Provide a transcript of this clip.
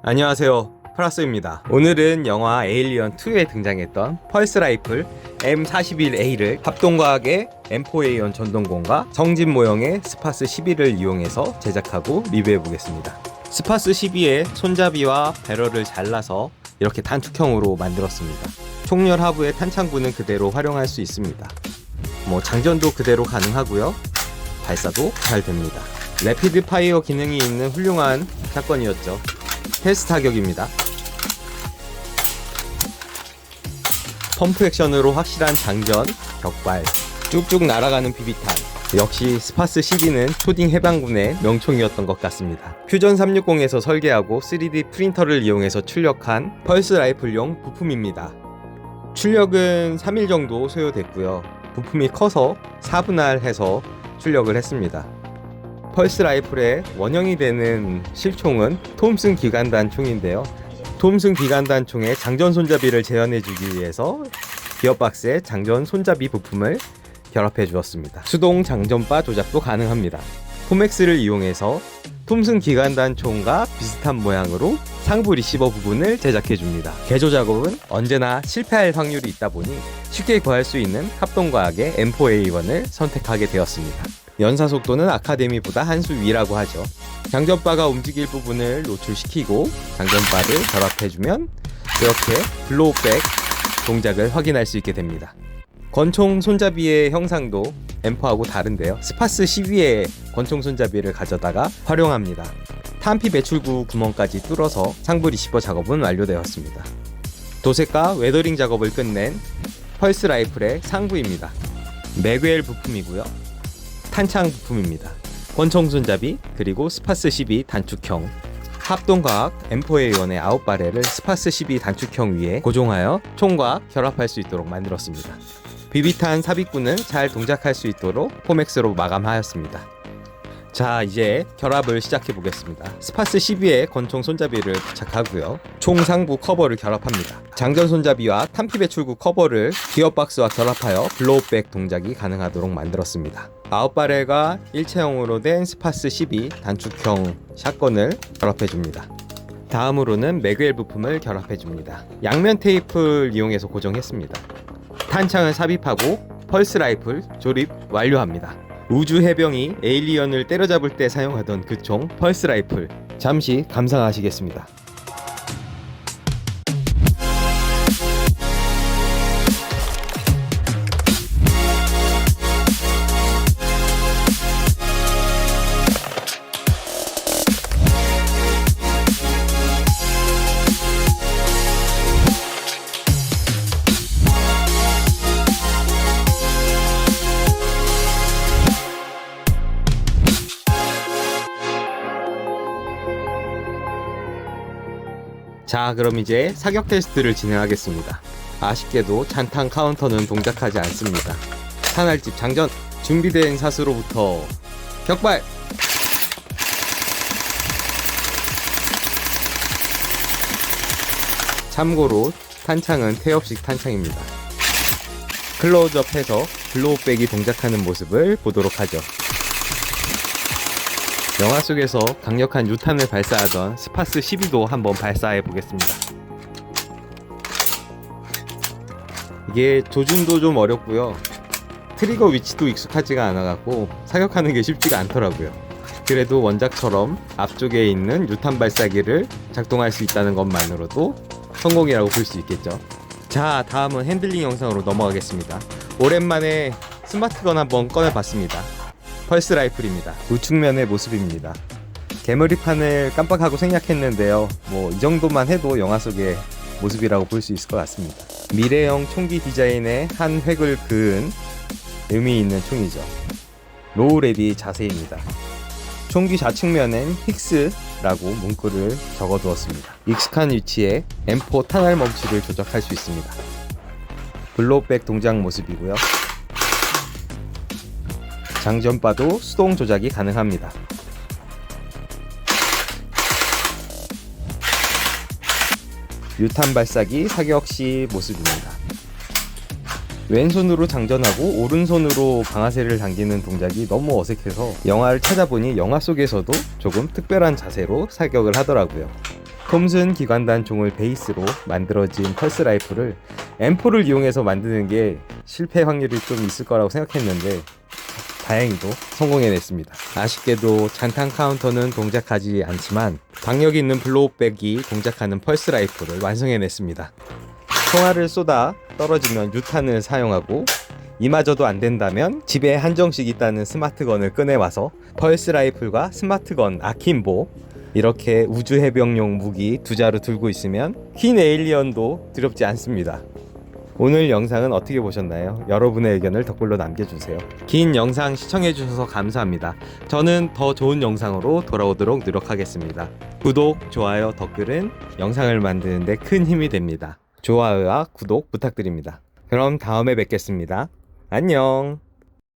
안녕하세요, 프라스입니다. 오늘은 영화 에일리언 2에 등장했던 펄스 라이플 M41A를 합동과학의 M4A1 전동공과 성진 모형의 스파스 12를 이용해서 제작하고 리뷰해 보겠습니다. 스파스 12의 손잡이와 배럴을 잘라서 이렇게 단축형으로 만들었습니다. 총열 하부의 탄창구는 그대로 활용할 수 있습니다. 장전도 그대로 가능하고요, 발사도 잘 됩니다. 래피드 파이어 기능이 있는 훌륭한 샷건이었죠. 테스트 타격입니다. 펌프 액션으로 확실한 장전, 격발, 쭉쭉 날아가는 비비탄. 역시 스파스 12는 초딩 해방군의 명총이었던 것 같습니다. 퓨전 360에서 설계하고 3D 프린터를 이용해서 출력한 펄스 라이플용 부품입니다. 출력은 3일 정도 소요됐고요. 부품이 커서 4분할해서 출력을 했습니다. 펄스 라이플의 원형이 되는 실총은 톰슨 기관단 총인데요. 톰슨 기관단 총의 장전 손잡이를 재현해주기 위해서 기어박스에 장전 손잡이 부품을 결합해 주었습니다. 수동 장전바 조작도 가능합니다. 포맥스를 이용해서 톰슨 기관단 총과 비슷한 모양으로 상부 리시버 부분을 제작해 줍니다. 개조 작업은 언제나 실패할 확률이 있다 보니 쉽게 구할 수 있는 합동과학의 M4A1을 선택하게 되었습니다. 연사 속도는 아카데미보다 한 수 위라고 하죠. 장전바가 움직일 부분을 노출시키고 장전바를 결합해주면 이렇게 블로우백 동작을 확인할 수 있게 됩니다. 권총 손잡이의 형상도 M4하고 다른데요. 스파스 12의 권총 손잡이를 가져다가 활용합니다. 탄피 배출구 구멍까지 뚫어서 상부 리시버 작업은 완료되었습니다. 도색과 웨더링 작업을 끝낸 펄스 라이플의 상부입니다. 맥웰 부품이고요. 탄창 부품입니다. 권총 손잡이, 그리고 스파스 12 단축형, 합동과학 M4A1의 9바렐을 스파스 12 단축형 위에 고정하여 총과 결합할 수 있도록 만들었습니다. 비비탄 삽입구는 잘 동작할 수 있도록 포맥스로 마감하였습니다. 자, 이제 결합을 시작해 보겠습니다. 스파스 12의 권총 손잡이를 부착하고요, 총 상부 커버를 결합합니다. 장전 손잡이와 탄피 배출구 커버를 기어박스와 결합하여 블로우백 동작이 가능하도록 만들었습니다. 9바렐과 일체형으로 된 스파스 12 단축형 샷건을 결합해 줍니다. 다음으로는 맥웰 부품을 결합해 줍니다. 양면 테이프를 이용해서 고정했습니다. 탄창을 삽입하고 펄스 라이플 조립 완료합니다. 우주 해병이 에일리언을 때려잡을 때 사용하던 그 총 펄스 라이플, 잠시 감상하시겠습니다. 자, 그럼 이제 사격 테스트를 진행하겠습니다. 아쉽게도 잔탄 카운터는 동작하지 않습니다. 산알집 장전! 준비된 샷으로부터 격발! 참고로 탄창은 태엽식 탄창입니다. 클로즈업해서 블로우백이 동작하는 모습을 보도록 하죠. 영화 속에서 강력한 유탄을 발사하던 스파스 12도 한번 발사해 보겠습니다. 이게 조준도 좀 어렵고요, 트리거 위치도 익숙하지가 않아갖고 사격하는 게 쉽지가 않더라고요. 그래도 원작처럼 앞쪽에 있는 유탄 발사기를 작동할 수 있다는 것만으로도 성공이라고 볼 수 있겠죠. 자, 다음은 핸들링 영상으로 넘어가겠습니다. 오랜만에 스마트건 한번 꺼내봤습니다. 펄스 라이플입니다. 우측면의 모습입니다. 개머리판을 깜빡하고 생략했는데요, 이 정도만 해도 영화 속의 모습이라고 볼 수 있을 것 같습니다. 미래형 총기 디자인의 한 획을 그은 의미 있는 총이죠. 로우 레디 자세입니다. 총기 좌측면엔 힉스라고 문구를 적어두었습니다. 익숙한 위치에 M4 탄알 멈치를 조작할 수 있습니다. 블로우백 동작 모습이고요. 장전바도 수동 조작이 가능합니다. 유탄 발사기 사격 시 모습입니다. 왼손으로 장전하고 오른손으로 방아쇠를 당기는 동작이 너무 어색해서 영화를 찾아보니 영화 속에서도 조금 특별한 자세로 사격을 하더라고요. 톰슨 기관단 총을 베이스로 만들어진 펄스 라이플을 M4를 이용해서 만드는 게 실패 확률이 좀 있을 거라고 생각했는데 다행히도 성공해냈습니다. 아쉽게도 잔탄 카운터는 동작하지 않지만 박력 있는 블로우백이 동작하는 펄스 라이플을 완성해냈습니다. 총알을 쏟아 떨어지면 유탄을 사용하고 이마저도 안 된다면 집에 한정식 있다는 스마트건을 꺼내와서 펄스 라이플과 스마트건 아킴보 이렇게 우주 해병용 무기 두 자루 들고 있으면 퀸 에일리언도 두렵지 않습니다. 오늘 영상은 어떻게 보셨나요? 여러분의 의견을 댓글로 남겨주세요. 긴 영상 시청해주셔서 감사합니다. 저는 더 좋은 영상으로 돌아오도록 노력하겠습니다. 구독, 좋아요, 댓글은 영상을 만드는 데 큰 힘이 됩니다. 좋아요와 구독 부탁드립니다. 그럼 다음에 뵙겠습니다. 안녕.